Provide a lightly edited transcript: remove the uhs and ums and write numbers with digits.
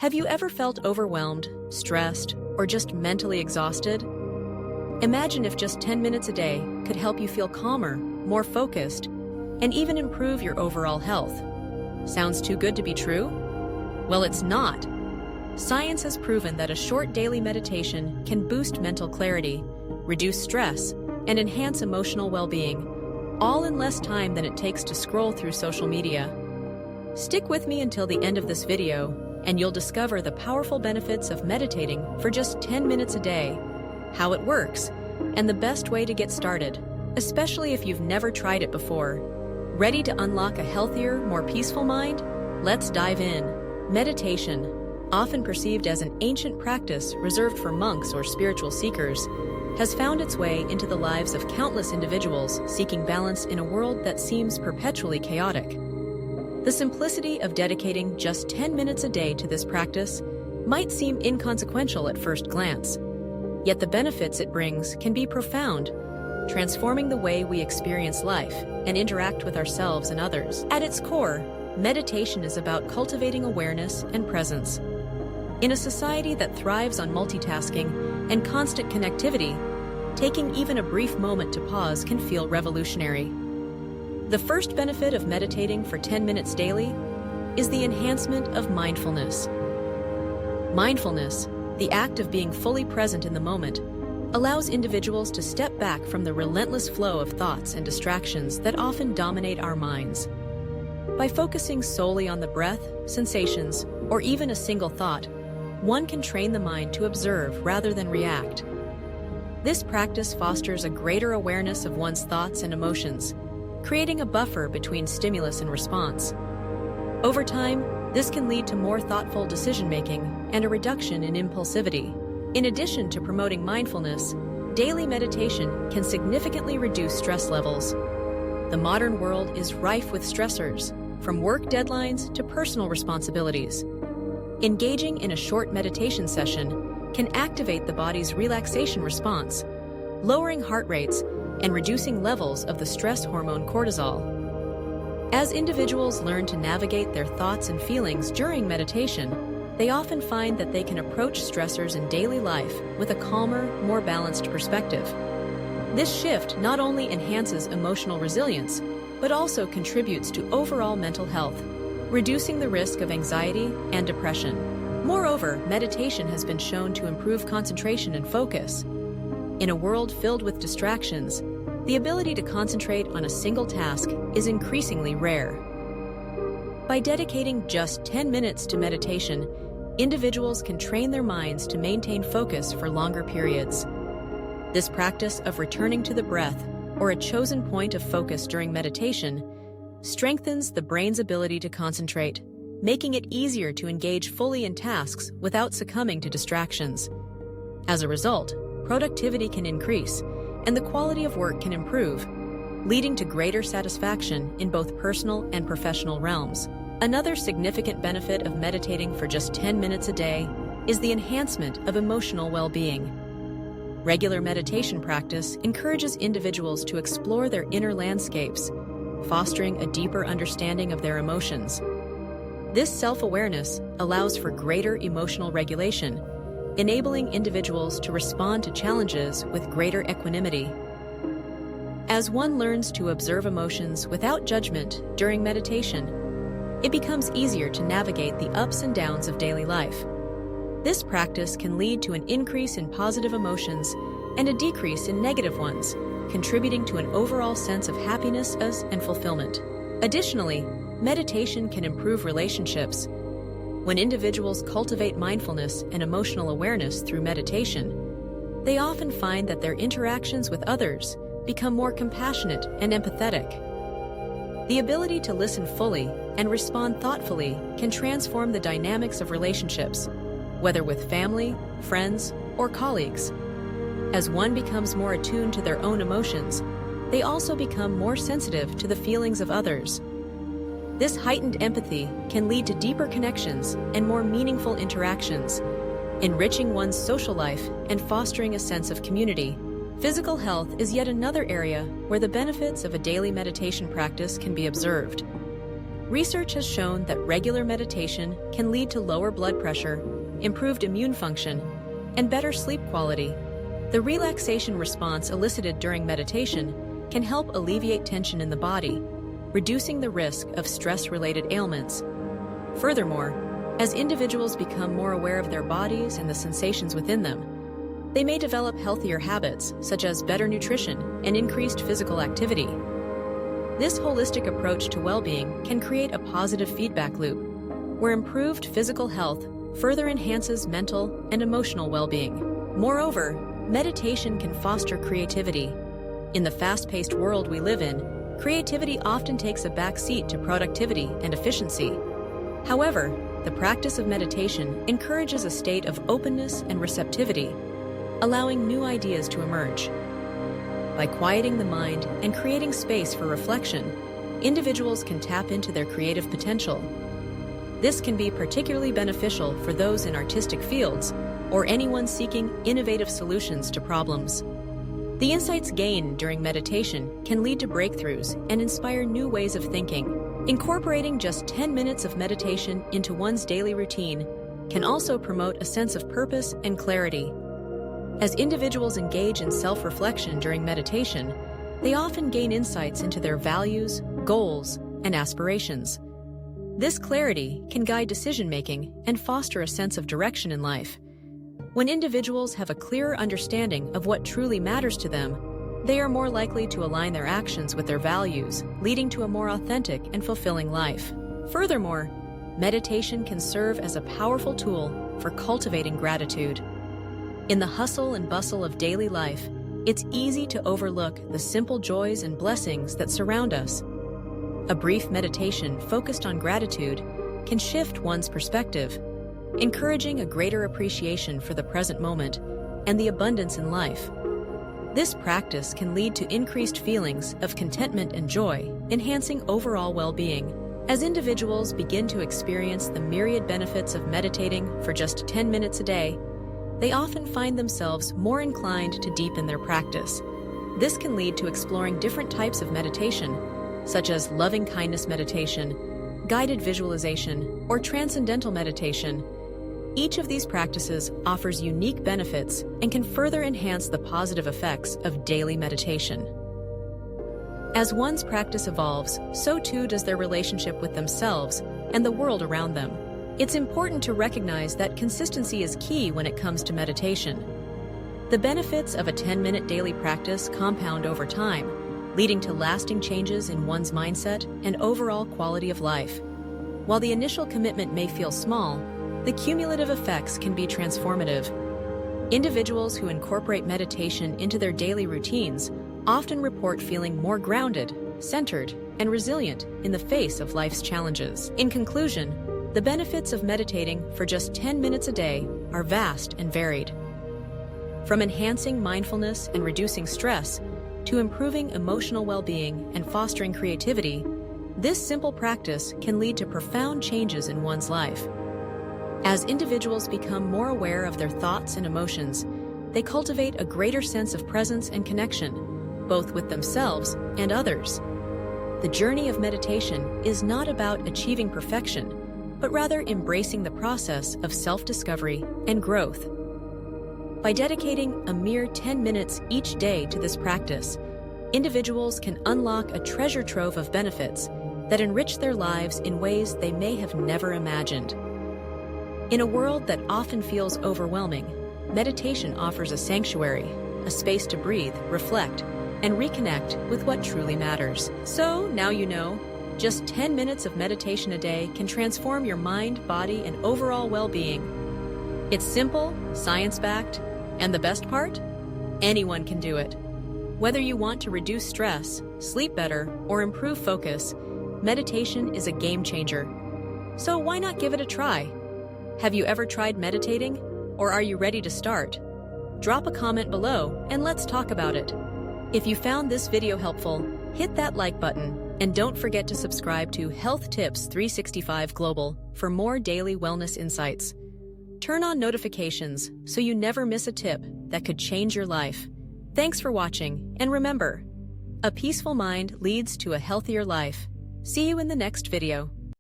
Have you ever felt overwhelmed, stressed, or just mentally exhausted? Imagine if just 10 minutes a day could help you feel calmer, more focused, and even improve your overall health. Sounds too good to be true? Well, it's not. Science has proven that a short daily meditation can boost mental clarity, reduce stress, and enhance emotional well-being, all in less time than it takes to scroll through social media. Stick with me until the end of this video, and you'll discover the powerful benefits of meditating for just 10 minutes a day, how it works, and the best way to get started, especially if you've never tried it before. Ready to unlock a healthier, more peaceful mind? Let's dive in. Meditation, often perceived as an ancient practice reserved for monks or spiritual seekers, has found its way into the lives of countless individuals seeking balance in a world that seems perpetually chaotic. The simplicity of dedicating just 10 minutes a day to this practice might seem inconsequential at first glance, yet the benefits it brings can be profound, transforming the way we experience life and interact with ourselves and others. At its core, meditation is about cultivating awareness and presence. In a society that thrives on multitasking and constant connectivity, taking even a brief moment to pause can feel revolutionary. The first benefit of meditating for 10 minutes daily is the enhancement of mindfulness. Mindfulness, the act of being fully present in the moment, allows individuals to step back from the relentless flow of thoughts and distractions that often dominate our minds. By focusing solely on the breath, sensations, or even a single thought, one can train the mind to observe rather than react. This practice fosters a greater awareness of one's thoughts and emotions, creating a buffer between stimulus and response. Over time, this can lead to more thoughtful decision-making and a reduction in impulsivity. In addition to promoting mindfulness, daily meditation can significantly reduce stress levels. The modern world is rife with stressors, from work deadlines to personal responsibilities. Engaging in a short meditation session can activate the body's relaxation response, lowering heart rates and reducing levels of the stress hormone cortisol. As individuals learn to navigate their thoughts and feelings during meditation, they often find that they can approach stressors in daily life with a calmer, more balanced perspective. This shift not only enhances emotional resilience, but also contributes to overall mental health, reducing the risk of anxiety and depression. Moreover, meditation has been shown to improve concentration and focus. In a world filled with distractions, the ability to concentrate on a single task is increasingly rare. By dedicating just 10 minutes to meditation, individuals can train their minds to maintain focus for longer periods. This practice of returning to the breath, or a chosen point of focus during meditation, strengthens the brain's ability to concentrate, making it easier to engage fully in tasks without succumbing to distractions. As a result, productivity can increase, and the quality of work can improve, leading to greater satisfaction in both personal and professional realms. Another significant benefit of meditating for just 10 minutes a day is the enhancement of emotional well-being. Regular meditation practice encourages individuals to explore their inner landscapes, fostering a deeper understanding of their emotions. This self-awareness allows for greater emotional regulation, enabling individuals to respond to challenges with greater equanimity. As one learns to observe emotions without judgment during meditation, it becomes easier to navigate the ups and downs of daily life. This practice can lead to an increase in positive emotions and a decrease in negative ones, contributing to an overall sense of happiness and fulfillment. Additionally, meditation can improve relationships. When individuals cultivate mindfulness and emotional awareness through meditation, they often find that their interactions with others become more compassionate and empathetic. The ability to listen fully and respond thoughtfully can transform the dynamics of relationships, whether with family, friends, or colleagues. As one becomes more attuned to their own emotions, they also become more sensitive to the feelings of others. This heightened empathy can lead to deeper connections and more meaningful interactions, enriching one's social life and fostering a sense of community. Physical health is yet another area where the benefits of a daily meditation practice can be observed. Research has shown that regular meditation can lead to lower blood pressure, improved immune function, and better sleep quality. The relaxation response elicited during meditation can help alleviate tension in the body, reducing the risk of stress-related ailments. Furthermore, as individuals become more aware of their bodies and the sensations within them, they may develop healthier habits, such as better nutrition and increased physical activity. This holistic approach to well-being can create a positive feedback loop, where improved physical health further enhances mental and emotional well-being. Moreover, meditation can foster creativity. In the fast-paced world we live in, creativity often takes a back seat to productivity and efficiency. However, the practice of meditation encourages a state of openness and receptivity, allowing new ideas to emerge. By quieting the mind and creating space for reflection, individuals can tap into their creative potential. This can be particularly beneficial for those in artistic fields or anyone seeking innovative solutions to problems. The insights gained during meditation can lead to breakthroughs and inspire new ways of thinking. Incorporating just 10 minutes of meditation into one's daily routine can also promote a sense of purpose and clarity. As individuals engage in self-reflection during meditation, they often gain insights into their values, goals, and aspirations. This clarity can guide decision-making and foster a sense of direction in life. When individuals have a clearer understanding of what truly matters to them, they are more likely to align their actions with their values, leading to a more authentic and fulfilling life. Furthermore, meditation can serve as a powerful tool for cultivating gratitude. In the hustle and bustle of daily life, it's easy to overlook the simple joys and blessings that surround us. A brief meditation focused on gratitude can shift one's perspective, encouraging a greater appreciation for the present moment and the abundance in life. This practice can lead to increased feelings of contentment and joy, enhancing overall well-being. As individuals begin to experience the myriad benefits of meditating for just 10 minutes a day, they often find themselves more inclined to deepen their practice. This can lead to exploring different types of meditation, such as loving-kindness meditation, guided visualization, or transcendental meditation. Each of these practices offers unique benefits and can further enhance the positive effects of daily meditation. As one's practice evolves, so too does their relationship with themselves and the world around them. It's important to recognize that consistency is key when it comes to meditation. The benefits of a 10-minute daily practice compound over time, leading to lasting changes in one's mindset and overall quality of life. While the initial commitment may feel small, the cumulative effects can be transformative. Individuals who incorporate meditation into their daily routines often report feeling more grounded, centered, and resilient in the face of life's challenges. In conclusion, the benefits of meditating for just 10 minutes a day are vast and varied. From enhancing mindfulness and reducing stress to improving emotional well-being and fostering creativity, this simple practice can lead to profound changes in one's life. As individuals become more aware of their thoughts and emotions, they cultivate a greater sense of presence and connection, both with themselves and others. The journey of meditation is not about achieving perfection, but rather embracing the process of self-discovery and growth. By dedicating a mere 10 minutes each day to this practice, individuals can unlock a treasure trove of benefits that enrich their lives in ways they may have never imagined. In a world that often feels overwhelming, meditation offers a sanctuary, a space to breathe, reflect, and reconnect with what truly matters. So, now you know, just 10 minutes of meditation a day can transform your mind, body, and overall well-being. It's simple, science-backed, and the best part? Anyone can do it. Whether you want to reduce stress, sleep better, or improve focus, meditation is a game changer. So why not give it a try? Have you ever tried meditating, or are you ready to start? Drop a comment below and let's talk about it. If you found this video helpful, hit that like button and don't forget to subscribe to Health Tips 365 Global for more daily wellness insights. Turn on notifications so you never miss a tip that could change your life. Thanks for watching, and remember, a peaceful mind leads to a healthier life. See you in the next video.